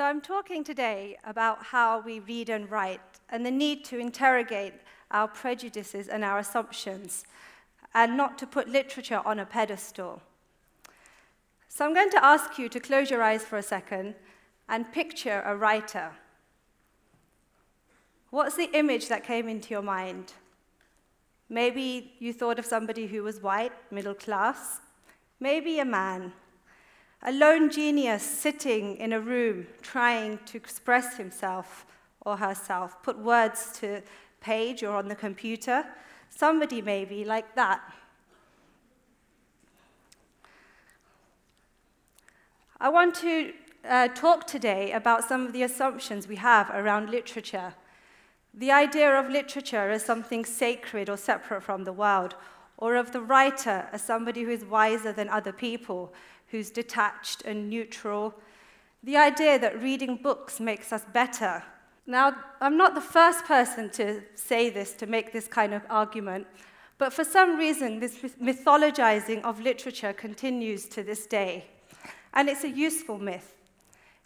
So I'm talking today about how we read and write and the need to interrogate our prejudices and our assumptions and not to put literature on a pedestal. So I'm going to ask you to close your eyes for a second and picture a writer. What's the image that came into your mind? Maybe you thought of somebody who was white, middle class, maybe a man. A lone genius sitting in a room trying to express himself or herself, put words to page or on the computer. Somebody maybe like that. I want to talk today about some of the assumptions we have around literature. The idea of literature as something sacred or separate from the world, or of the writer as somebody who is wiser than other people, who's detached and neutral. The idea that reading books makes us better. Now, I'm not the first person to say this, to make this kind of argument, but for some reason, this mythologizing of literature continues to this day. And it's a useful myth.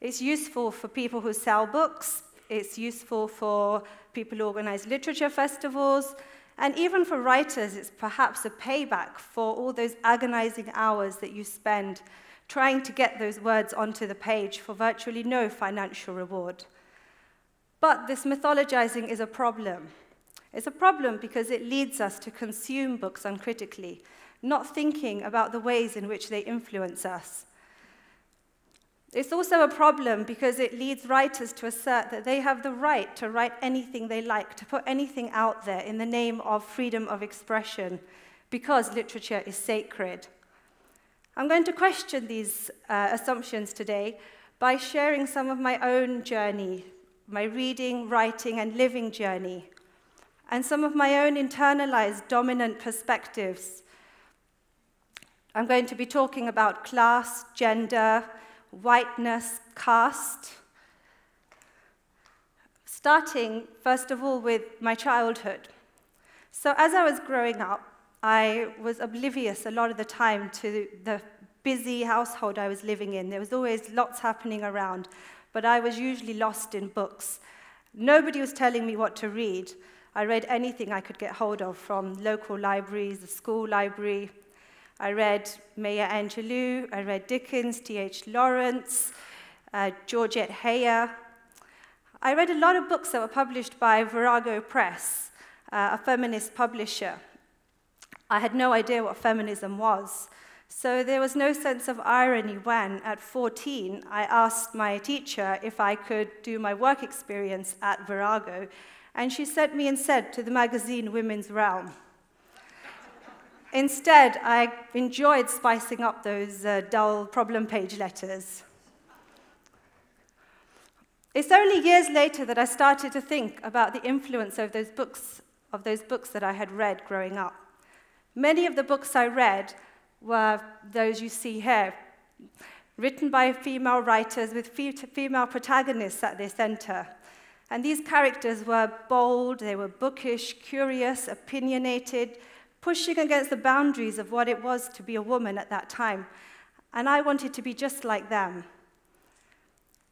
It's useful for people who sell books. It's useful for people who organize literature festivals. And even for writers, it's perhaps a payback for all those agonizing hours that you spend trying to get those words onto the page for virtually no financial reward. But this mythologizing is a problem. It's a problem because it leads us to consume books uncritically, not thinking about the ways in which they influence us. It's also a problem because it leads writers to assert that they have the right to write anything they like, to put anything out there in the name of freedom of expression, because literature is sacred. I'm going to question these assumptions today by sharing some of my own journey, my reading, writing, and living journey, and some of my own internalized dominant perspectives. I'm going to be talking about class, gender, whiteness, caste, starting, first of all, with my childhood. So as I was growing up, I was oblivious a lot of the time to the busy household I was living in. There was always lots happening around, but I was usually lost in books. Nobody was telling me what to read. I read anything I could get hold of, from local libraries, the school library. I read Maya Angelou, I read Dickens, T.H. Lawrence, Georgette Heyer. I read a lot of books that were published by Virago Press, a feminist publisher. I had no idea what feminism was, so there was no sense of irony when, at 14, I asked my teacher if I could do my work experience at Virago, and she sent me instead to the magazine Women's Realm. Instead, I enjoyed spicing up those dull problem page letters. It's only years later that I started to think about the influence of those books that I had read growing up. Many of the books I read were those you see here, written by female writers with female protagonists at their center. And these characters were bold, they were bookish, curious, opinionated, pushing against the boundaries of what it was to be a woman at that time. And I wanted to be just like them.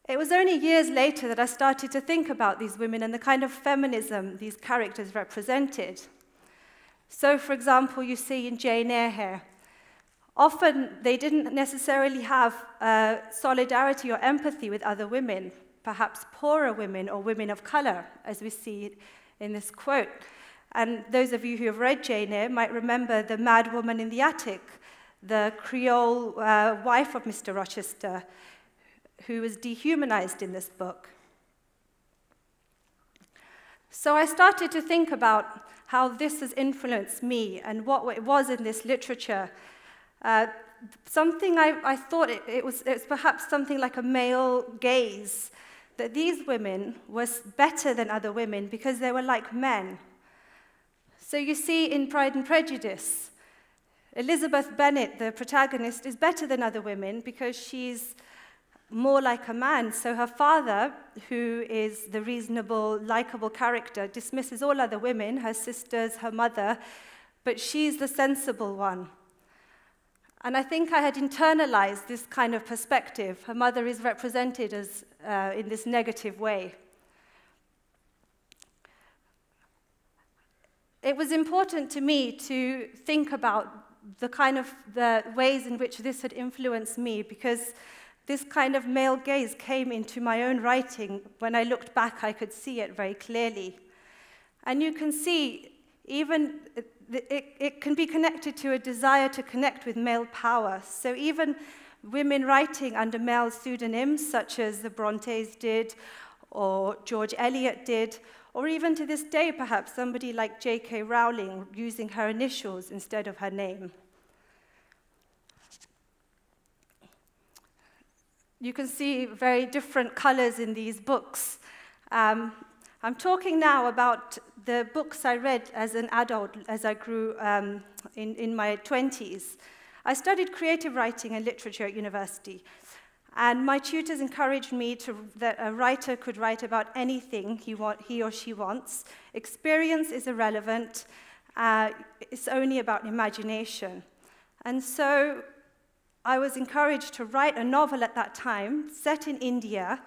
It was only years later that I started to think about these women and the kind of feminism these characters represented. So, for example, you see in Jane Eyre here, often they didn't necessarily have solidarity or empathy with other women, perhaps poorer women or women of color, as we see in this quote. And those of you who have read Jane Eyre might remember the mad woman in the attic, the Creole wife of Mr. Rochester, who was dehumanized in this book. So I started to think about how this has influenced me and what it was in this literature. Something I thought it was perhaps something like a male gaze, that these women were better than other women because they were like men. So you see in Pride and Prejudice, Elizabeth Bennet, the protagonist, is better than other women because she's more like a man. So her father, who is the reasonable, likable character, dismisses all other women, her sisters, her mother, but she's the sensible one. And I think I had internalized this kind of perspective. Her mother is represented as in this negative way. It was important to me to think about the ways in which this had influenced me, because this kind of male gaze came into my own writing. When I looked back, I could see it very clearly. And you can see, even it can be connected to a desire to connect with male power. So even women writing under male pseudonyms, such as the Brontes did, or George Eliot did, or even to this day, perhaps, somebody like J.K. Rowling using her initials instead of her name. You can see very different colors in these books. I'm talking now about the books I read as an adult as I grew in my 20s. I studied creative writing and literature at university, and my tutors encouraged me that a writer could write about anything he or she wants. Experience is irrelevant. It's only about imagination. And so I was encouraged to write a novel at that time, set in India,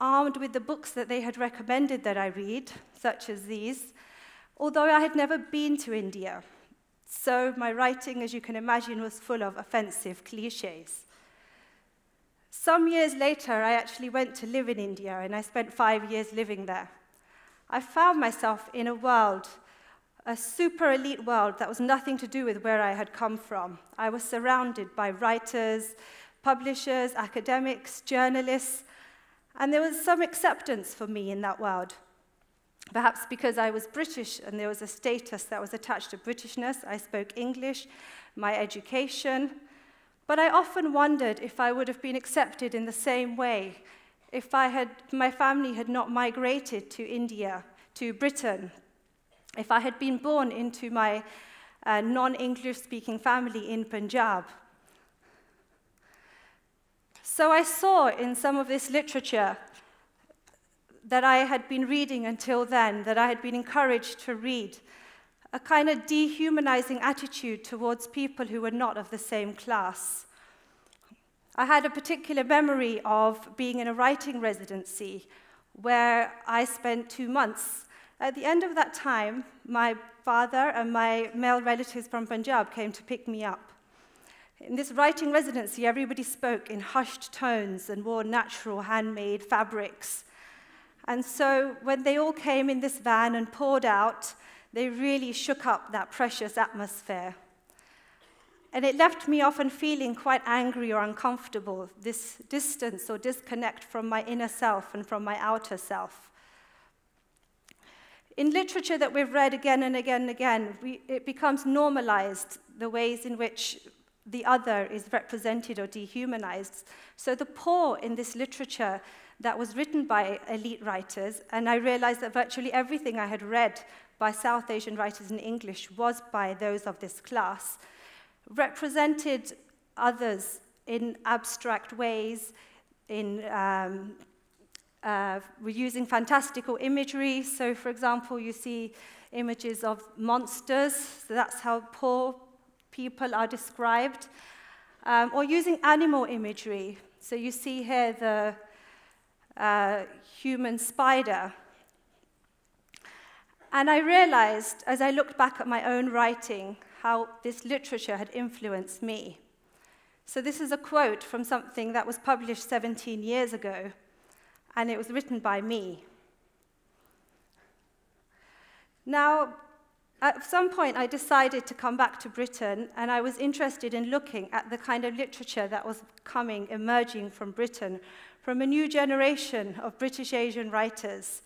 armed with the books that they had recommended that I read, such as these, although I had never been to India. So my writing, as you can imagine, was full of offensive cliches. Some years later, I actually went to live in India, and I spent 5 years living there. I found myself in a world, a super elite world that was nothing to do with where I had come from. I was surrounded by writers, publishers, academics, journalists, and there was some acceptance for me in that world. Perhaps because I was British and there was a status that was attached to Britishness. I spoke English, my education. But I often wondered if I would have been accepted in the same way if my family had not migrated to India, to Britain, if I had been born into my non-English speaking family in Punjab. So I saw in some of this literature that I had been reading until then, that I had been encouraged to read, a kind of dehumanizing attitude towards people who were not of the same class. I had a particular memory of being in a writing residency where I spent 2 months. At the end of that time, my father and my male relatives from Punjab came to pick me up. In this writing residency, everybody spoke in hushed tones and wore natural handmade fabrics. And so when they all came in this van and poured out, they really shook up that precious atmosphere. And it left me often feeling quite angry or uncomfortable, this distance or disconnect from my inner self and from my outer self. In literature that we've read again and again and again, it becomes normalized, the ways in which the other is represented or dehumanized. So the poor in this literature that was written by elite writers, and I realized that virtually everything I had read by South Asian writers in English was by those of this class, represented others in abstract ways, we're using fantastical imagery. So, for example, you see images of monsters, so that's how poor people are described, or using animal imagery. So you see here the human spider. And I realized, as I looked back at my own writing, how this literature had influenced me. So this is a quote from something that was published 17 years ago, and it was written by me. Now, at some point, I decided to come back to Britain, and I was interested in looking at the kind of literature that was emerging from Britain, from a new generation of British Asian writers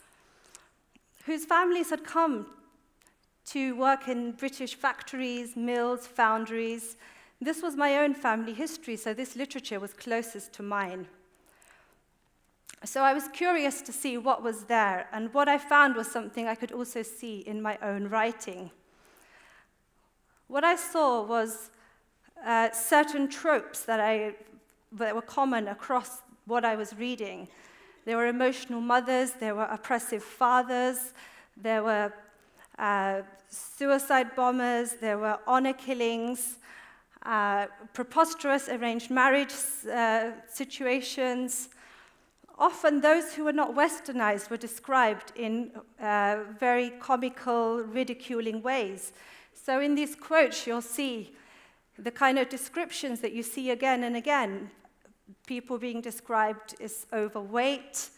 whose families had come to work in British factories, mills, foundries. This was my own family history, so this literature was closest to mine. So I was curious to see what was there, and what I found was something I could also see in my own writing. What I saw was certain tropes that were common across what I was reading. There were emotional mothers, there were oppressive fathers, there were suicide bombers, there were honor killings, preposterous arranged marriage situations. Often those who were not westernized were described in very comical, ridiculing ways. So in these quotes, you'll see the kind of descriptions that you see again and again. People being described as overweight,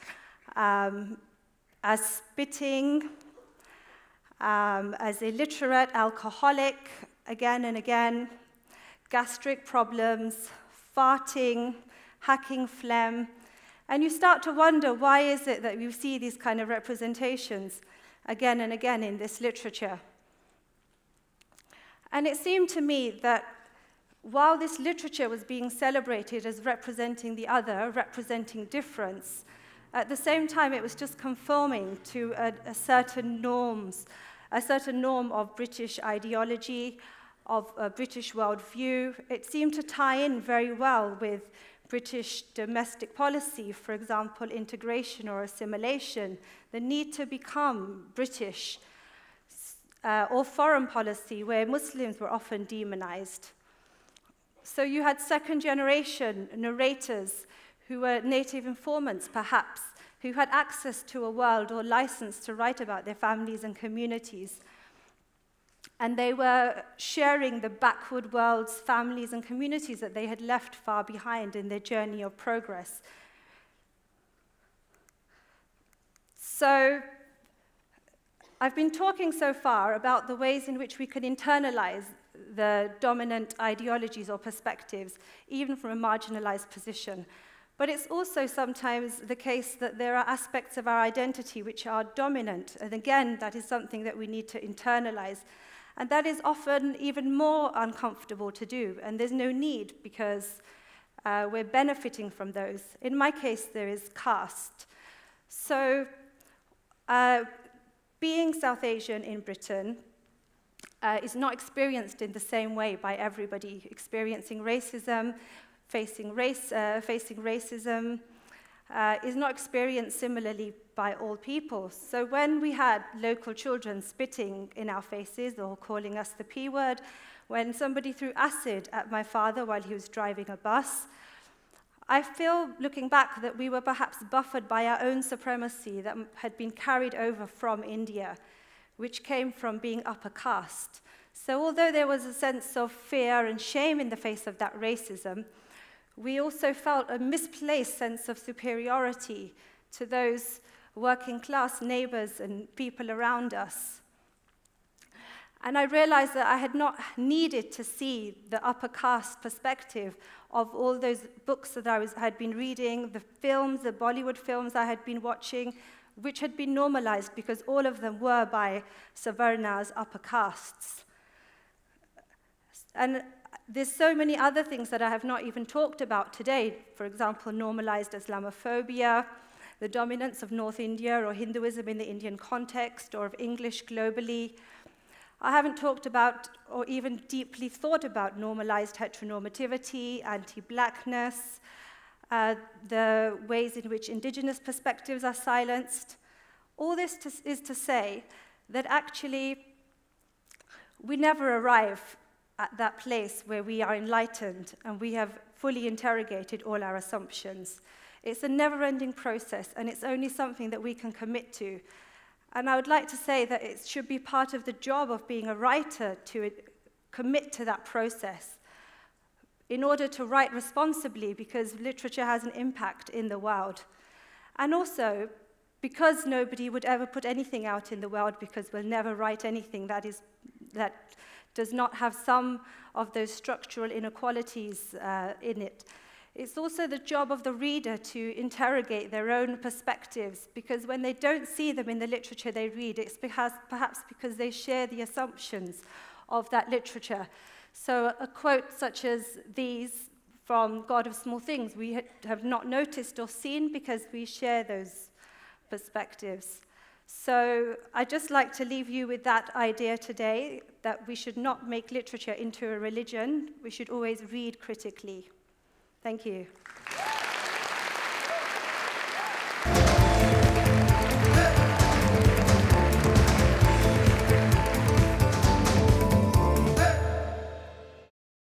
as spitting, as illiterate, alcoholic, again and again, gastric problems, farting, hacking phlegm. And you start to wonder, why is it that you see these kind of representations again and again in this literature? And it seemed to me that while this literature was being celebrated as representing the other, representing difference, at the same time it was just conforming to a certain norm of British ideology, of a British worldview. It seemed to tie in very well with British domestic policy, for example, integration or assimilation, the need to become British, or foreign policy, where Muslims were often demonized. So you had second-generation narrators who were native informants, perhaps, who had access to a world or license to write about their families and communities. And they were sharing the backward worlds, families, and communities that they had left far behind in their journey of progress. So I've been talking so far about the ways in which we can internalize the dominant ideologies or perspectives, even from a marginalized position. But it's also sometimes the case that there are aspects of our identity which are dominant. And again, that is something that we need to internalize. And that is often even more uncomfortable to do. And there's no need, because we're benefiting from those. In my case, there is caste. So being South Asian in Britain is not experienced in the same way by everybody. Experiencing racism, facing racism is not experienced similarly by all people. So when we had local children spitting in our faces or calling us the P word, when somebody threw acid at my father while he was driving a bus, I feel, looking back, that we were perhaps buffered by our own supremacy that had been carried over from India, which came from being upper caste. So although there was a sense of fear and shame in the face of that racism, we also felt a misplaced sense of superiority to those working class neighbors and people around us. And I realized that I had not needed to see the upper caste perspective of all those books that I had been reading, the films, the Bollywood films I had been watching, which had been normalized because all of them were by Savarnas, upper castes. And there's so many other things that I have not even talked about today. For example, normalized Islamophobia, the dominance of North India or Hinduism in the Indian context, or of English globally. I haven't talked about or even deeply thought about normalized heteronormativity, anti-blackness, the ways in which indigenous perspectives are silenced. All this is to say that actually we never arrive at that place where we are enlightened and we have fully interrogated all our assumptions. It's a never-ending process, and it's only something that we can commit to. And I would like to say that it should be part of the job of being a writer to commit to that process in order to write responsibly, because literature has an impact in the world. And also, because nobody would ever put anything out in the world, because we'll never write anything that does not have some of those structural inequalities in it. It's also the job of the reader to interrogate their own perspectives, because when they don't see them in the literature they read, it's perhaps because they share the assumptions of that literature. So a quote such as these from God of Small Things, we have not noticed or seen because we share those perspectives. So I'd just like to leave you with that idea today, that we should not make literature into a religion. We should always read critically. Thank you.